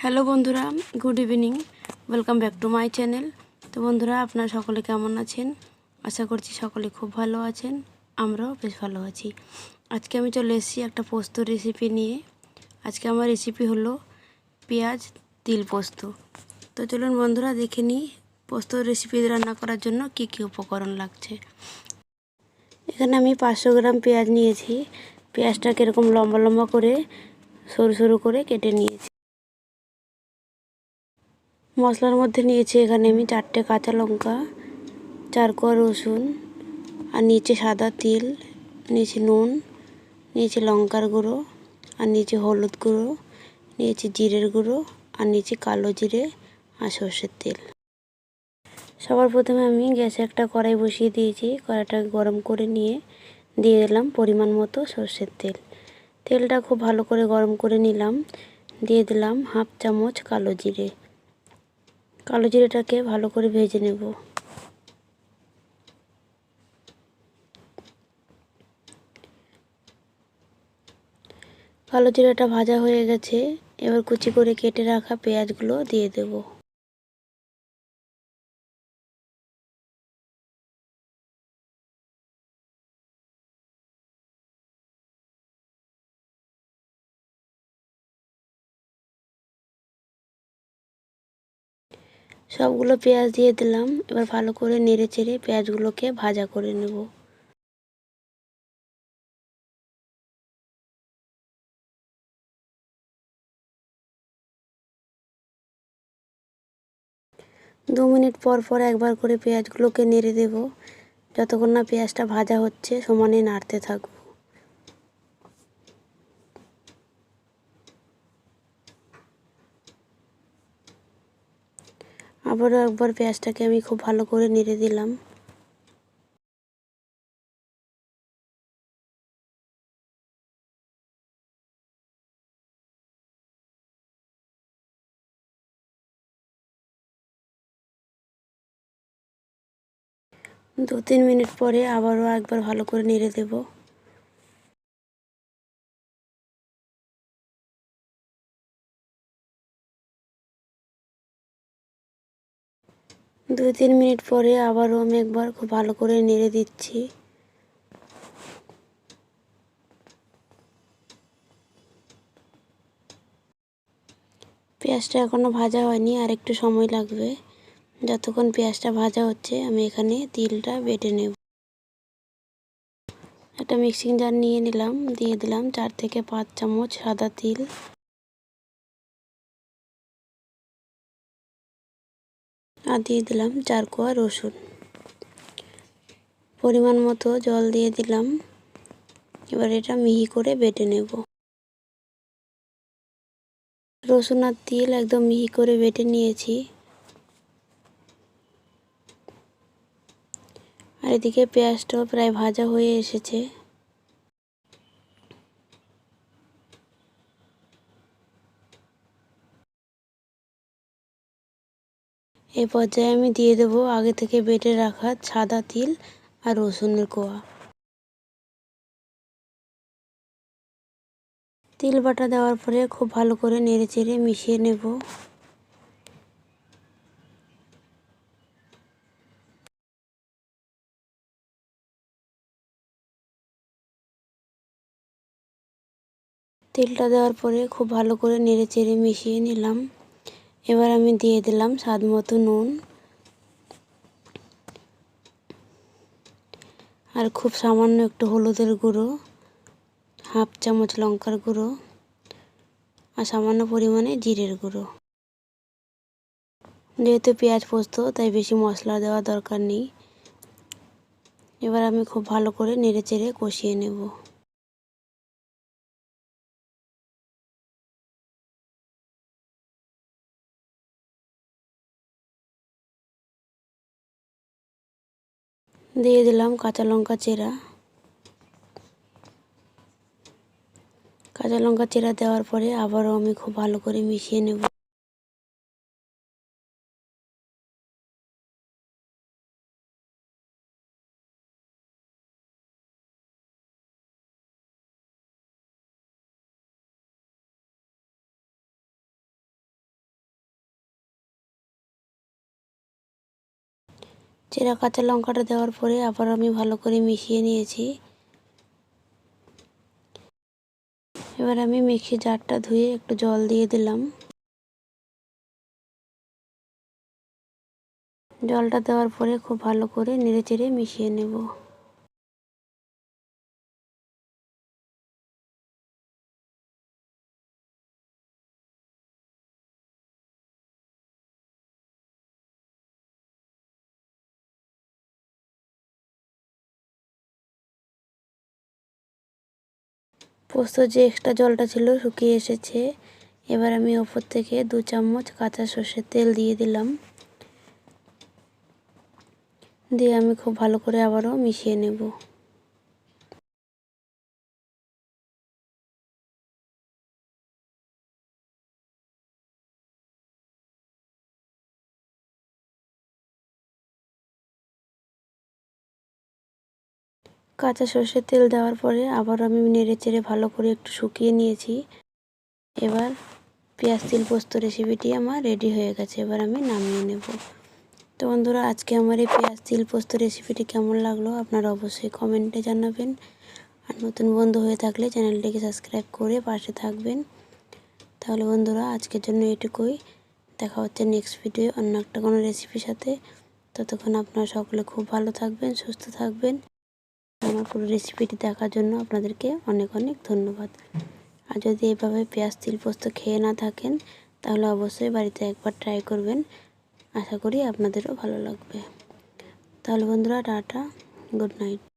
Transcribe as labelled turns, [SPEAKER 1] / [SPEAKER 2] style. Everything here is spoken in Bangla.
[SPEAKER 1] হ্যালো বন্ধুরা, good evening. Welcome back to my channel. তো বন্ধুরা, আপনারা সকলে কেমন আছেন? আশা করছি সকলে খুব ভালো আছেন। আমরাও বেশ ভালো আছি। আজকে আমি চলে এসেছি একটা পোস্ত রেসিপি নিয়ে। আজকে আমার রেসিপি হলো পেঁয়াজ তিল পোস্ত। তো চলুন বন্ধুরা দেখে নিই পোস্ত রেসিপি রান্না করার জন্য কি কি উপকরণ লাগছে। এখানে আমি 500 গ্রাম পেঁয়াজ নিয়েছি। পেঁয়াজটাকে এরকম লম্বা লম্বা করে সরু সরু করে কেটে নিয়েছি। মশলার মধ্যে নিয়েছি এখানে আমি 4টে কাঁচা লঙ্কা, 4 কোয়া রসুন, আর নিচে সাদা তিল, নিচে নুন, নিচে লঙ্কার গুঁড়ো, আর নিচে হলুদ গুঁড়ো, নিচে জিরের গুঁড়ো, আর নিচে কালো জিরে আর সর্ষের তেল। সবার প্রথমে আমি গ্যাসে একটা কড়াই বসিয়ে দিয়েছি। কড়াইটাকে গরম করে নিয়ে দিয়ে দিলাম পরিমাণ মতো সর্ষের তেল। তেলটা খুব ভালো করে গরম করে নিলাম। দিয়ে দিলাম হাফ চামচ কালো জিরে। কালো জিরেটাকে ভালো করে ভেজে নেব। কালো জিরাটা ভাজা হয়ে গেছে। এবার কুচি করে কেটে রাখা পেঁয়াজগুলো দিয়ে দেব। সবগুলো পেঁয়াজ দিয়ে দিলাম। এবার ভালো করে নেড়ে চেড়ে পেঁয়াজগুলোকে ভাজা করে নেব। দু মিনিট পর পর একবার করে পেঁয়াজগুলোকে নেড়ে দেব। যতক্ষণ না পেঁয়াজটা ভাজা হচ্ছে সমানে নাড়তে থাকবো। আবারও একবার পেঁয়াজটাকে আমি খুব ভালো করে নেড়ে দিলাম। দু তিন মিনিট পরে আবারও একবার ভালো করে নেড়ে দেব। দু তিন মিনিট পরে আবারও আমি একবার খুব ভালো করে নেড়ে দিচ্ছি। পেঁয়াজটা এখনও ভাজা হয়নি, আর একটু সময় লাগবে। যতক্ষণ পেঁয়াজটা ভাজা হচ্ছে আমি এখানে তিলটা বেটে নেব। একটা মিক্সিং জার নিয়ে নিলাম। দিয়ে দিলাম 4 থেকে 5 চামচ সাদা তিল, আর দিয়ে দিলাম 4 কোয়া রসুন। পরিমাণ মতো জল দিয়ে দিলাম। এবার এটা মিহি করে বেটে নেব। রসুন আর তিল একদম মিহি করে বেটে নিয়েছি। আর এদিকে পেঁয়াজটাও প্রায় ভাজা হয়ে এসেছে। এই পর্যায়ে আমি দিয়ে দেব আগে থেকে বেটে রাখা সাদা তিল আর রসুনের কোয়া। তিল বাটা দেওয়ার পরে খুব ভালো করে নেড়ে চেড়ে মিশিয়ে নেব। তেলটা দেওয়ার পরে খুব ভালো করে নেড়ে চেড়ে মিশিয়ে নিলাম। এবার আমি দিয়ে দিলাম স্বাদ মতো নুন, আর খুব সামান্য একটু হলুদের গুঁড়ো, হাফ চামচ লঙ্কার গুঁড়ো, আর সামান্য পরিমাণে জিরের গুঁড়ো। যেহেতু পেঁয়াজ পোস্ত তাই বেশি মশলা দেওয়ার দরকার নেই। এবার আমি খুব ভালো করে নেড়ে চেড়ে কষিয়ে নেব। দিয়ে দিলাম কাঁচা লঙ্কা চেরা। কাঁচা লঙ্কা চেরা দেওয়ার পরে আবারও আমি খুব ভালো করে মিশিয়ে নেব। চেরা কাঁচা লঙ্কাটা দেওয়ার পরে আবার আমি ভালো করে মিশিয়ে নিয়েছি। এবার আমি মিক্সি জারটা ধুয়ে একটু জল দিয়ে দিলাম। জলটা দেওয়ার পরে খুব ভালো করে নেড়েচেড়ে মিশিয়ে নেব। পোস্তর যে এক্সট্রা জলটা ছিল শুকিয়ে এসেছে। এবার আমি ওপর থেকে 2 চামচ কাঁচা সর্ষের তেল দিয়ে দিলাম। দিয়ে আমি খুব ভালো করে আবারও মিশিয়ে নেব। কাঁচা সর্ষের তেল দেওয়ার পরে আবার আমি নেড়েচেড়ে ভালো করে একটু শুকিয়ে নিয়েছি। এবার পেঁয়াজ তিল পোস্ত রেসিপিটি আমার রেডি হয়ে গেছে। এবার আমি নামিয়ে নেব। তো বন্ধুরা, আজকে আমার এই পেঁয়াজ তিল পোস্ত রেসিপিটি কেমন লাগলো আপনারা অবশ্যই কমেন্টে জানাবেন। আর নতুন বন্ধু হয়ে থাকলে চ্যানেলটিকে সাবস্ক্রাইব করে পাশে থাকবেন। তাহলে বন্ধুরা, আজকের জন্য এটুকুই। দেখা হচ্ছে নেক্সট ভিডিও অন্য একটা কোনো রেসিপির সাথে। ততক্ষণ আপনারা সকলে খুব ভালো থাকবেন, সুস্থ থাকবেন। আমার পুরো রেসিপিটি দেখার জন্য আপনাদেরকে অনেক অনেক ধন্যবাদ। আর যদি এইভাবে পেঁয়াজ তিল পোস্ত খেয়ে না থাকেন তাহলে অবশ্যই বাড়িতে একবার ট্রাই করবেন। আশা করি আপনাদেরও ভালো লাগবে। তাহলে বন্ধুরা, টাটা, গুড নাইট।